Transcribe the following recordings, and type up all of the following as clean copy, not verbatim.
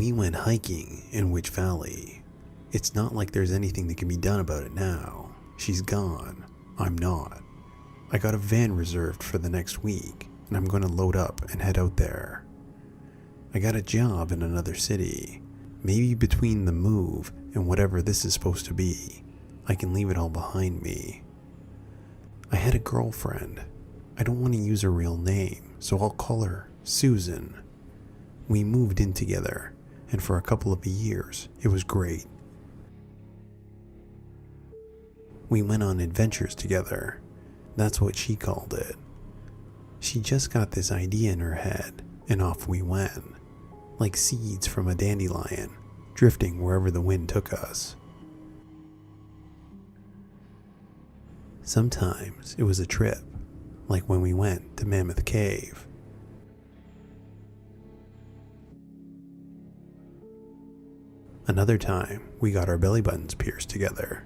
We went hiking in Witch Valley. It's not like there's anything that can be done about it now. She's gone. I'm not. I got a van reserved for the next week, and I'm going to load up and head out there. I got a job in another city. Maybe between the move and whatever this is supposed to be, I can leave it all behind me. I had a girlfriend. I don't want to use her real name, so I'll call her Susan. We moved in together, and for a couple of years, it was great. We went on adventures together. That's what she called it. She just got this idea in her head, and off we went, like seeds from a dandelion, drifting wherever the wind took us. Sometimes it was a trip, like when we went to Mammoth Cave. Another time, we got our belly buttons pierced together.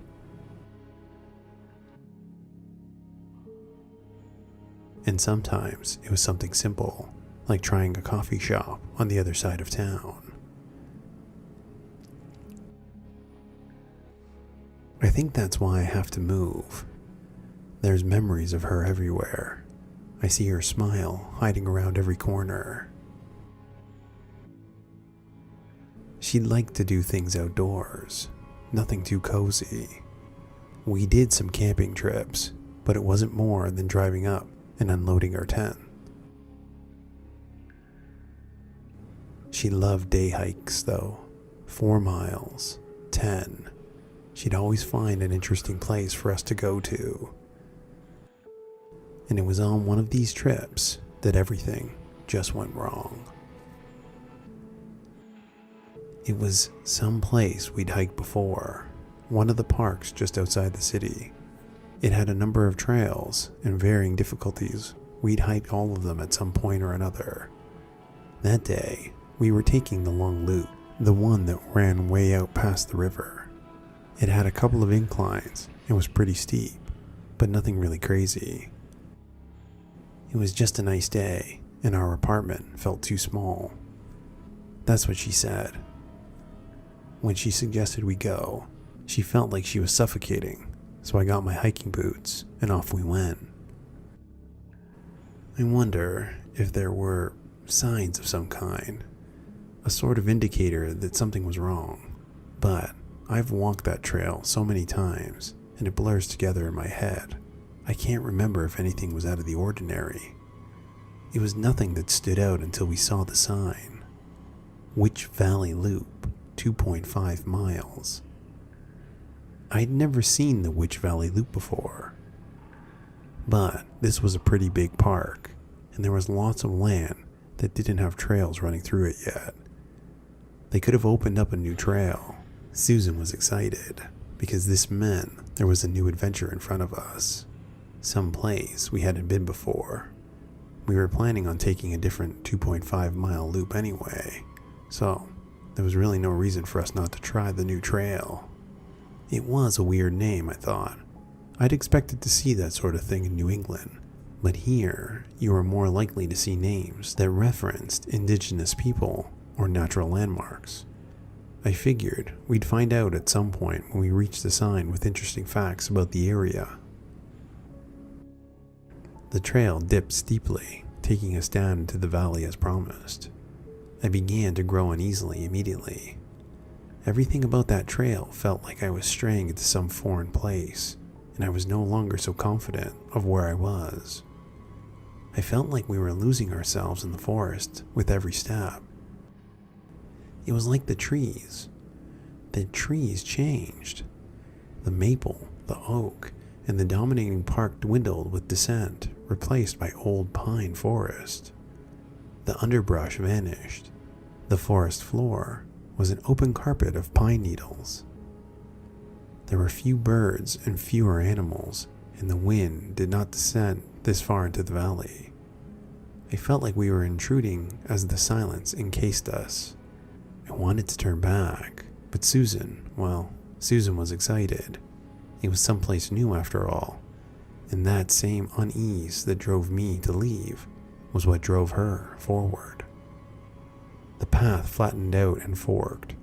And sometimes it was something simple, like trying a coffee shop on the other side of town. I think that's why I have to move. There's memories of her everywhere. I see her smile hiding around every corner. She liked to do things outdoors, nothing too cozy. We did some camping trips, but it wasn't more than driving up and unloading our tent. She loved day hikes though. 4 miles, 10. She'd always find an interesting place for us to go to. And it was on one of these trips that everything just went wrong. It was some place we'd hiked before, one of the parks just outside the city. It had a number of trails and varying difficulties. We'd hiked all of them at some point or another. That day, we were taking the long loop, the one that ran way out past the river. It had a couple of inclines and was pretty steep, but nothing really crazy. It was just a nice day, and our apartment felt too small. That's what she said. When she suggested we go, she felt like she was suffocating, so I got my hiking boots and off we went. I wonder if there were signs of some kind, a sort of indicator that something was wrong, but I've walked that trail so many times and it blurs together in my head. I can't remember if anything was out of the ordinary. It was nothing that stood out until we saw the sign. Witch Valley Loop, 2.5 miles. I'd never seen the Witch Valley Loop before. But this was a pretty big park, and there was lots of land that didn't have trails running through it yet. They could have opened up a new trail. Susan was excited, because this meant there was a new adventure in front of us. Some place we hadn't been before. We were planning on taking a different 2.5 mile loop anyway, so there was really no reason for us not to try the new trail. It was a weird name, I thought. I'd expected to see that sort of thing in New England, but here you were more likely to see names that referenced indigenous people or natural landmarks. I figured we'd find out at some point when we reached the sign with interesting facts about the area. The trail dipped steeply, taking us down into the valley as promised. I began to grow uneasily immediately. Everything about that trail felt like I was straying into some foreign place, and I was no longer so confident of where I was. I felt like we were losing ourselves in the forest with every step. It was like the trees. The trees changed. The maple, the oak, and the dominating park dwindled with descent, replaced by old pine forest. The underbrush vanished. The forest floor was an open carpet of pine needles. There were few birds and fewer animals, and the wind did not descend this far into the valley. I felt like we were intruding as the silence encased us. I wanted to turn back, but Susan was excited. It was someplace new after all, and that same unease that drove me to leave was what drove her forward. The path flattened out and forked.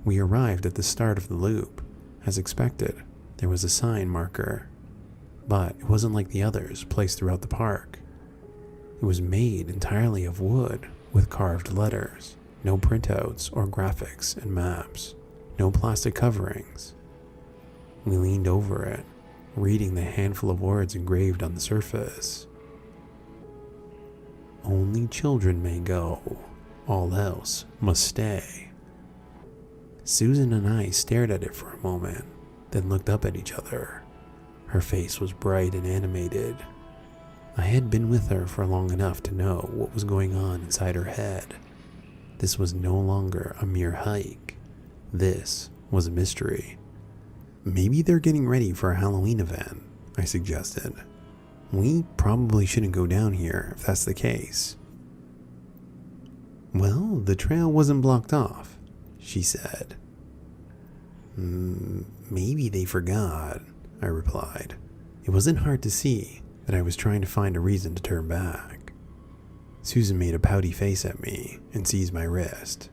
We arrived at the start of the loop. As expected, there was a sign marker, but it wasn't like the others placed throughout the park. It was made entirely of wood with carved letters, no printouts or graphics and maps, no plastic coverings. We leaned over it, reading the handful of words engraved on the surface. Only children may go, all else must stay. Susan and I stared at it for a moment, then looked up at each other. Her face was bright and animated. I had been with her for long enough to know what was going on inside her head. This was no longer a mere hike. This was a mystery. Maybe they're getting ready for a Halloween event, I suggested. We probably shouldn't go down here if that's the case. Well, the trail wasn't blocked off, she said. Maybe they forgot, I replied. It wasn't hard to see that I was trying to find a reason to turn back. Susan made a pouty face at me and seized my wrist.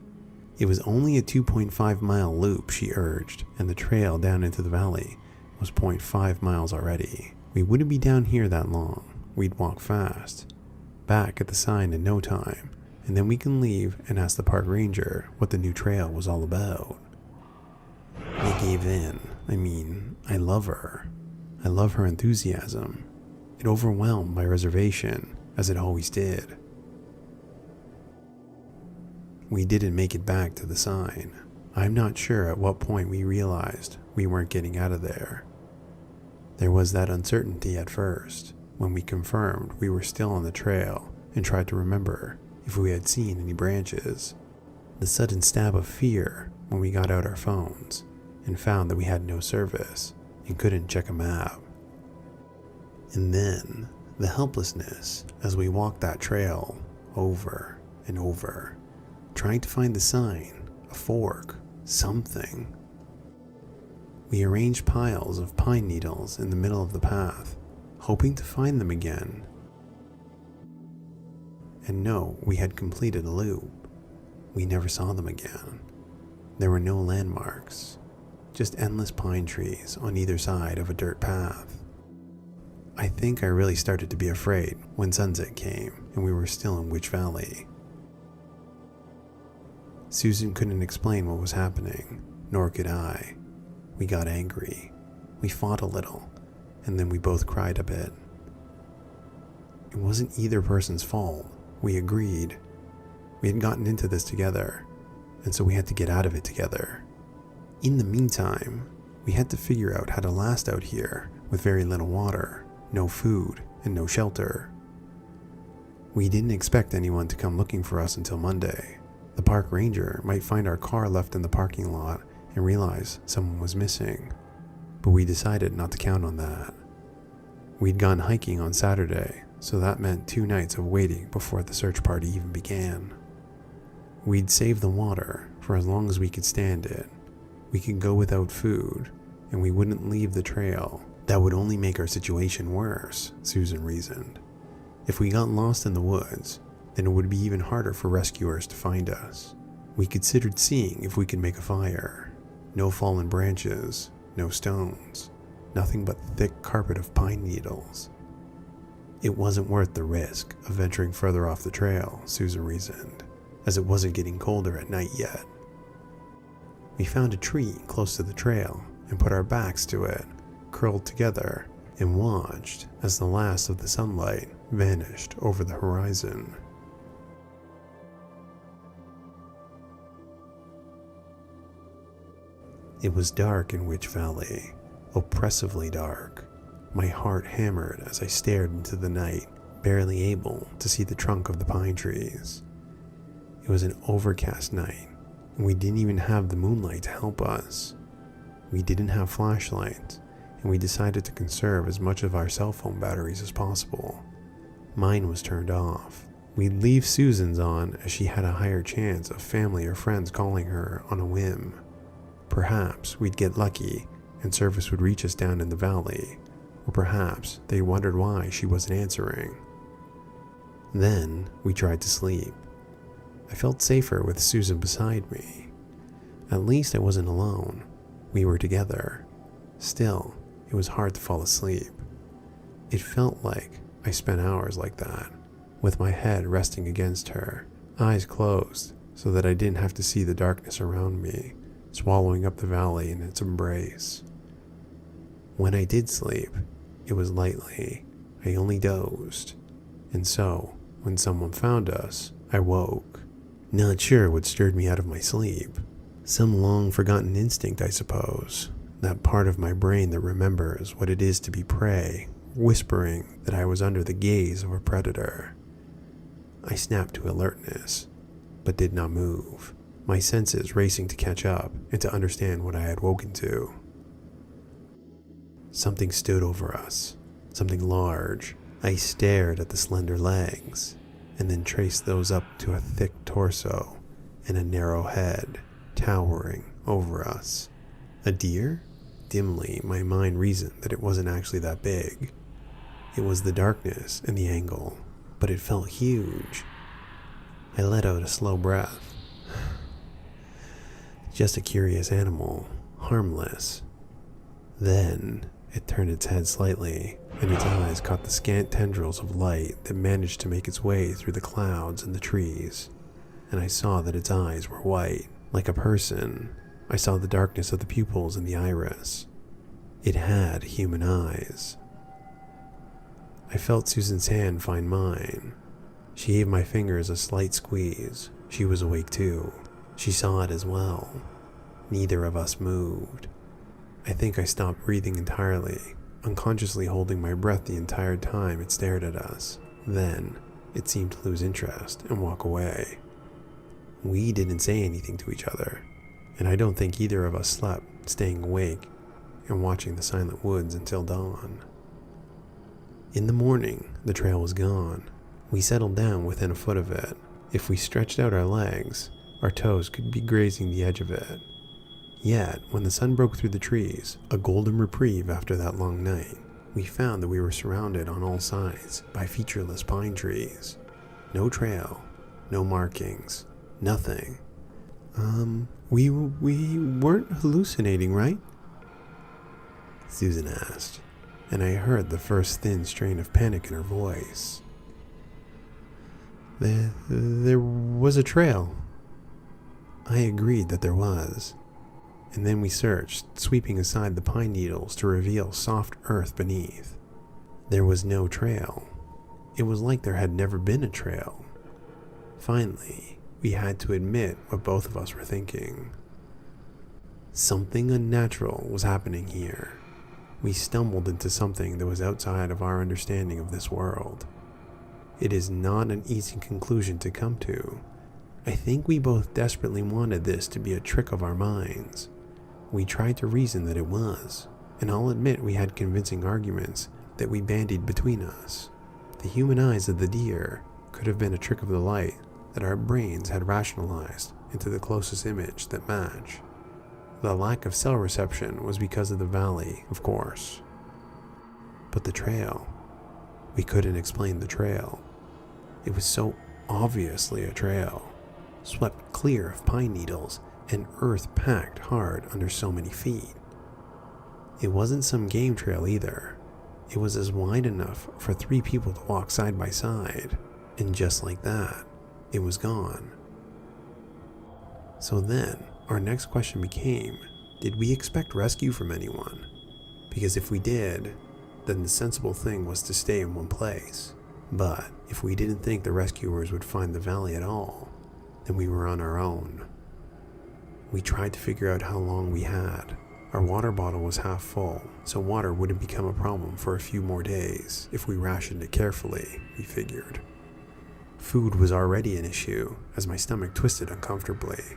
It was only a 2.5-mile loop, she urged, and the trail down into the valley was 0.5 miles already. We wouldn't be down here that long. We'd walk fast, back at the sign in no time, and then we can leave and ask the park ranger what the new trail was all about. I gave in. I love her. I love her enthusiasm. It overwhelmed my reservation, as it always did. We didn't make it back to the sign. I'm not sure at what point we realized we weren't getting out of there. There was that uncertainty at first, when we confirmed we were still on the trail and tried to remember if we had seen any branches. The sudden stab of fear when we got out our phones and found that we had no service and couldn't check a map. And then the helplessness as we walked that trail over and over, trying to find the sign, a fork, something. We arranged piles of pine needles in the middle of the path, hoping to find them again. And no, we had completed a loop. We never saw them again. There were no landmarks, just endless pine trees on either side of a dirt path. I think I really started to be afraid when sunset came and we were still in Witch Valley. Susan couldn't explain what was happening, nor could I. We got angry. We fought a little, and then we both cried a bit. It wasn't either person's fault. We agreed. We had gotten into this together, and so we had to get out of it together. In the meantime, we had to figure out how to last out here with very little water, no food, and no shelter. We didn't expect anyone to come looking for us until Monday. The park ranger might find our car left in the parking lot and realize someone was missing, but we decided not to count on that. We'd gone hiking on Saturday, so that meant 2 nights of waiting before the search party even began. We'd save the water for as long as we could stand it. We could go without food, and we wouldn't leave the trail. That would only make our situation worse, Susan reasoned. If we got lost in the woods, then it would be even harder for rescuers to find us. We considered seeing if we could make a fire. No fallen branches, no stones, nothing but thick carpet of pine needles. It wasn't worth the risk of venturing further off the trail, Susan reasoned, as it wasn't getting colder at night yet. We found a tree close to the trail and put our backs to it, curled together, and watched as the last of the sunlight vanished over the horizon. It was dark in Witch Valley, oppressively dark. My heart hammered as I stared into the night, barely able to see the trunk of the pine trees. It was an overcast night, and we didn't even have the moonlight to help us. We didn't have flashlights, and we decided to conserve as much of our cell phone batteries as possible. Mine was turned off. We'd leave Susan's on as she had a higher chance of family or friends calling her on a whim. Perhaps we'd get lucky and service would reach us down in the valley, or perhaps they wondered why she wasn't answering. Then we tried to sleep. I felt safer with Susan beside me. At least I wasn't alone. We were together. Still, it was hard to fall asleep. It felt like I spent hours like that, with my head resting against her, eyes closed so that I didn't have to see the darkness around me, swallowing up the valley in its embrace. When I did sleep, it was lightly. I only dozed. And so, when someone found us, I woke. Not sure what stirred me out of my sleep. Some long-forgotten instinct, I suppose. That part of my brain that remembers what it is to be prey, whispering that I was under the gaze of a predator. I snapped to alertness, but did not move, my senses racing to catch up and to understand what I had woken to. Something stood over us, something large. I stared at the slender legs, and then traced those up to a thick torso and a narrow head towering over us. A deer? Dimly, my mind reasoned that it wasn't actually that big. It was the darkness and the angle, but it felt huge. I let out a slow breath. Just a curious animal, harmless. Then it turned its head slightly, and its eyes caught the scant tendrils of light that managed to make its way through the clouds and the trees. And I saw that its eyes were white, like a person. I saw the darkness of the pupils and the iris. It had human eyes. I felt Susan's hand find mine. She gave my fingers a slight squeeze. She was awake too. She saw it as well. Neither of us moved. I think I stopped breathing entirely, unconsciously holding my breath the entire time it stared at us. Then, it seemed to lose interest and walk away. We didn't say anything to each other, and I don't think either of us slept, staying awake and watching the silent woods until dawn. In the morning, the trail was gone. We settled down within a foot of it. If we stretched out our legs, our toes could be grazing the edge of it. Yet, when the sun broke through the trees, a golden reprieve after that long night, we found that we were surrounded on all sides by featureless pine trees. No trail, no markings, nothing. We weren't hallucinating, right? Susan asked, and I heard the first thin strain of panic in her voice. There was a trail. I agreed that there was. And then we searched, sweeping aside the pine needles to reveal soft earth beneath. There was no trail. It was like there had never been a trail. Finally, we had to admit what both of us were thinking. Something unnatural was happening here. We stumbled into something that was outside of our understanding of this world. It is not an easy conclusion to come to. I think we both desperately wanted this to be a trick of our minds. We tried to reason that it was, and I'll admit we had convincing arguments that we bandied between us. The human eyes of the deer could have been a trick of the light that our brains had rationalized into the closest image that matched. The lack of cell reception was because of the valley, of course. But the trail, we couldn't explain the trail. It was so obviously a trail, swept clear of pine needles and earth packed hard under so many feet. It wasn't some game trail either. It was as wide enough for 3 people to walk side by side, and just like that, it was gone. So then, our next question became, did we expect rescue from anyone? Because if we did, then the sensible thing was to stay in one place. But if we didn't think the rescuers would find the valley at all, then we were on our own. We tried to figure out how long we had. Our water bottle was half full, so water wouldn't become a problem for a few more days if we rationed it carefully, we figured. Food was already an issue, as my stomach twisted uncomfortably,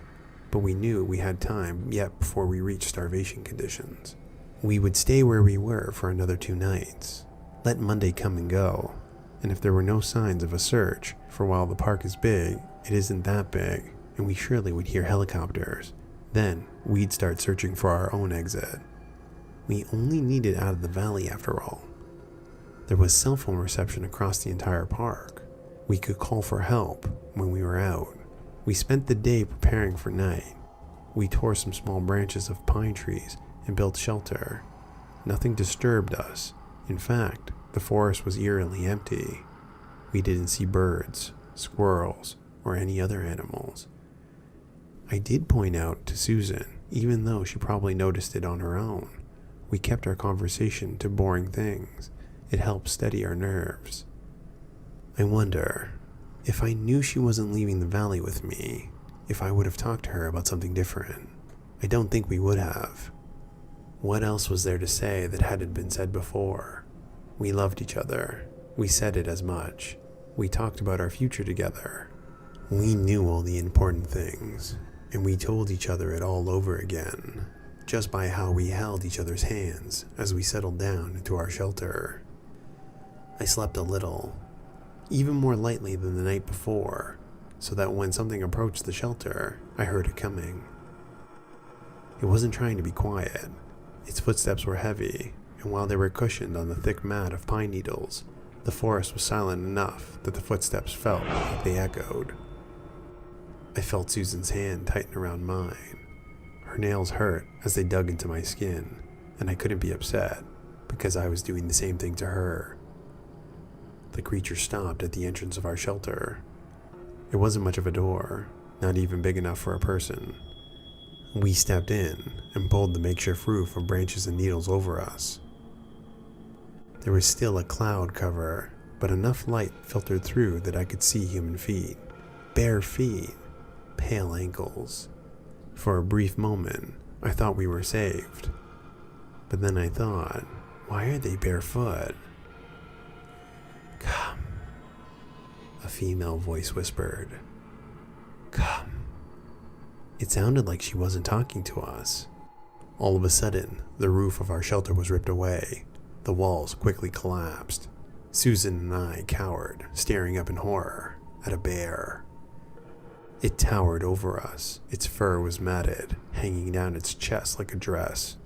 but we knew we had time yet before we reached starvation conditions. We would stay where we were for another 2 nights, let Monday come and go, and if there were no signs of a search, for while the park is big, it isn't that big, and we surely would hear helicopters. Then, we'd start searching for our own exit. We only needed out of the valley after all. There was cell phone reception across the entire park. We could call for help when we were out. We spent the day preparing for night. We tore some small branches of pine trees and built shelter. Nothing disturbed us. In fact, the forest was eerily empty. We didn't see birds, squirrels, or any other animals. I did point out to Susan, even though she probably noticed it on her own. We kept our conversation to boring things. It helped steady our nerves. I wonder, if I knew she wasn't leaving the valley with me, if I would have talked to her about something different. I don't think we would have. What else was there to say that hadn't been said before? We loved each other. We said it as much. We talked about our future together. We knew all the important things, and we told each other it all over again, just by how we held each other's hands as we settled down into our shelter. I slept a little, even more lightly than the night before, so that when something approached the shelter, I heard it coming. It wasn't trying to be quiet. Its footsteps were heavy, and while they were cushioned on the thick mat of pine needles, the forest was silent enough that the footsteps felt like they echoed. I felt Susan's hand tighten around mine. Her nails hurt as they dug into my skin, and I couldn't be upset because I was doing the same thing to her. The creature stopped at the entrance of our shelter. It wasn't much of a door, not even big enough for a person. We stepped in and pulled the makeshift roof of branches and needles over us. There was still a cloud cover, but enough light filtered through that I could see human feet. Bare feet, pale ankles. For a brief moment, I thought we were saved. But then I thought, why are they barefoot? Come, a female voice whispered. Come. It sounded like she wasn't talking to us. All of a sudden, the roof of our shelter was ripped away. The walls quickly collapsed. Susan and I cowered, staring up in horror at a bear. It towered over us. Its fur was matted, hanging down its chest like a dress.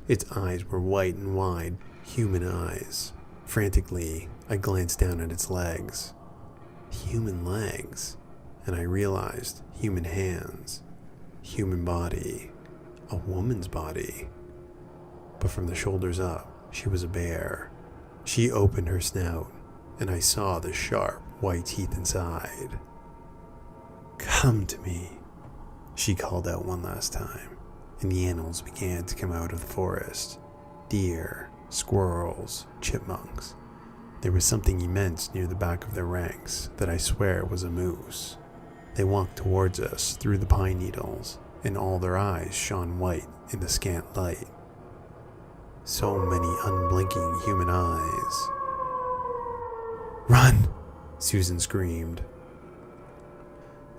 Its eyes were white and wide, human eyes. Frantically, I glanced down at its legs. Human legs. And I realized human hands. Human body. A woman's body. But from the shoulders up, she was a bear. She opened her snout, and I saw the sharp, white teeth inside. Come to me, she called out one last time, and the animals began to come out of the forest. Deer, squirrels, chipmunks. There was something immense near the back of their ranks that I swear was a moose. They walked towards us through the pine needles, and all their eyes shone white in the scant light. So many unblinking human eyes. Run! Susan screamed.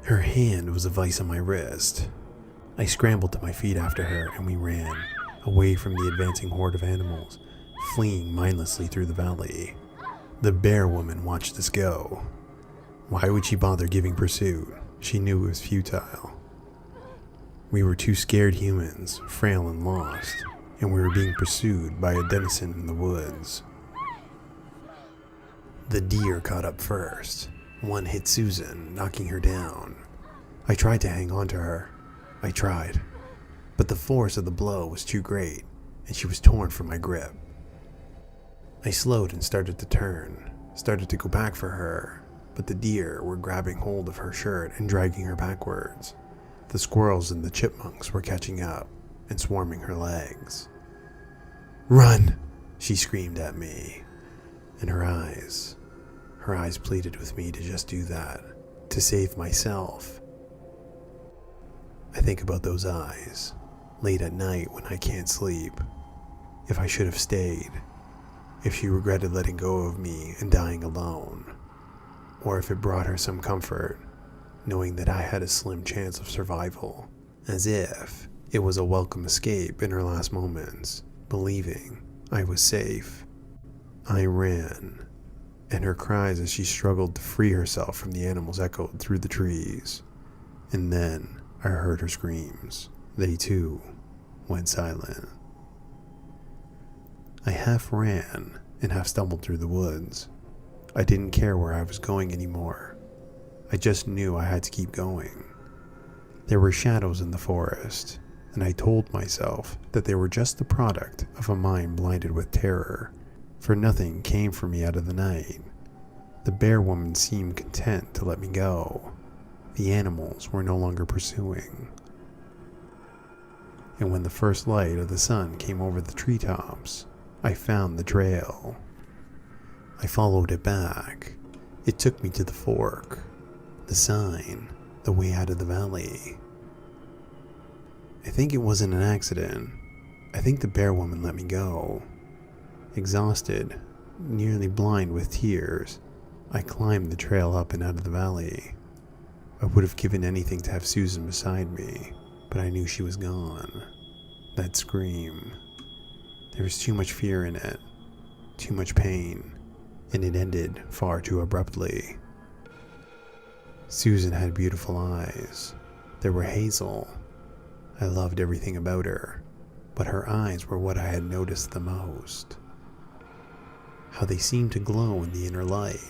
Her hand was a vice on my wrist. I scrambled to my feet after her, and we ran, away from the advancing horde of animals, fleeing mindlessly through the valley. The bear woman watched us go. Why would she bother giving pursuit? She knew it was futile. We were two scared humans, frail and lost, and we were being pursued by a denizen in the woods. The deer caught up first. One hit Susan, knocking her down. I tried to hang on to her. I tried. But the force of the blow was too great, and she was torn from my grip. I slowed and started to turn, started to go back for her, but the deer were grabbing hold of her shirt and dragging her backwards. The squirrels and the chipmunks were catching up and swarming her legs. Run! She screamed at me, and her eyes pleaded with me to just do that, to save myself. I think about those eyes, late at night when I can't sleep. If I should have stayed, if she regretted letting go of me and dying alone, or if it brought her some comfort, knowing that I had a slim chance of survival, as if it was a welcome escape in her last moments, believing I was safe. I ran, and her cries as she struggled to free herself from the animals echoed through the trees. And then I heard her screams. They too went silent. I half ran and half stumbled through the woods. I didn't care where I was going anymore. I just knew I had to keep going. There were shadows in the forest, and I told myself that they were just the product of a mind blinded with terror, for nothing came for me out of the night. The bear woman seemed content to let me go. The animals were no longer pursuing. And when the first light of the sun came over the treetops, I found the trail. I followed it back. It took me to the fork, the sign, the way out of the valley. I think it wasn't an accident. I think the bear woman let me go. Exhausted, nearly blind with tears, I climbed the trail up and out of the valley. I would have given anything to have Susan beside me, but I knew she was gone. That scream. There was too much fear in it, too much pain, and it ended far too abruptly. Susan had beautiful eyes. They were hazel. I loved everything about her, but her eyes were what I had noticed the most. How they seemed to glow in the inner light.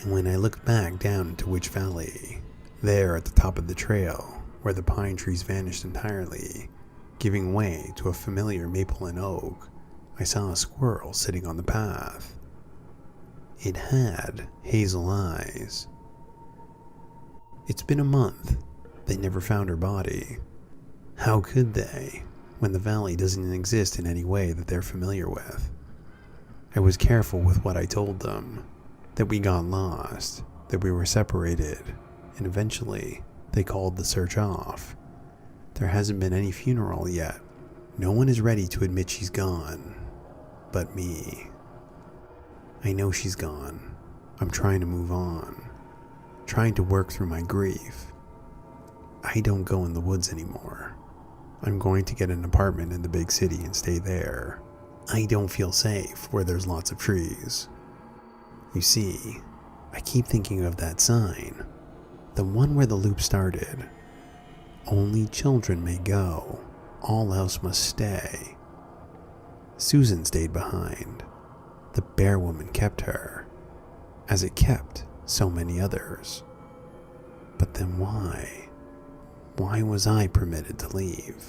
And when I looked back down into Witch Valley, there at the top of the trail, where the pine trees vanished entirely, giving way to a familiar maple and oak, I saw a squirrel sitting on the path. It had hazel eyes. It's been a month. They never found her body. How could they, when the valley doesn't exist in any way that they're familiar with? I was careful with what I told them, that we got lost, that we were separated, and eventually they called the search off. There hasn't been any funeral yet. No one is ready to admit she's gone, but me. I know she's gone. I'm trying to move on, trying to work through my grief. I don't go in the woods anymore. I'm going to get an apartment in the big city and stay there. I don't feel safe where there's lots of trees. You see, I keep thinking of that sign, the one where the loop started. Only children may go, all else must stay. Susan stayed behind. The bear woman kept her, as it kept so many others. But then why? Why was I permitted to leave?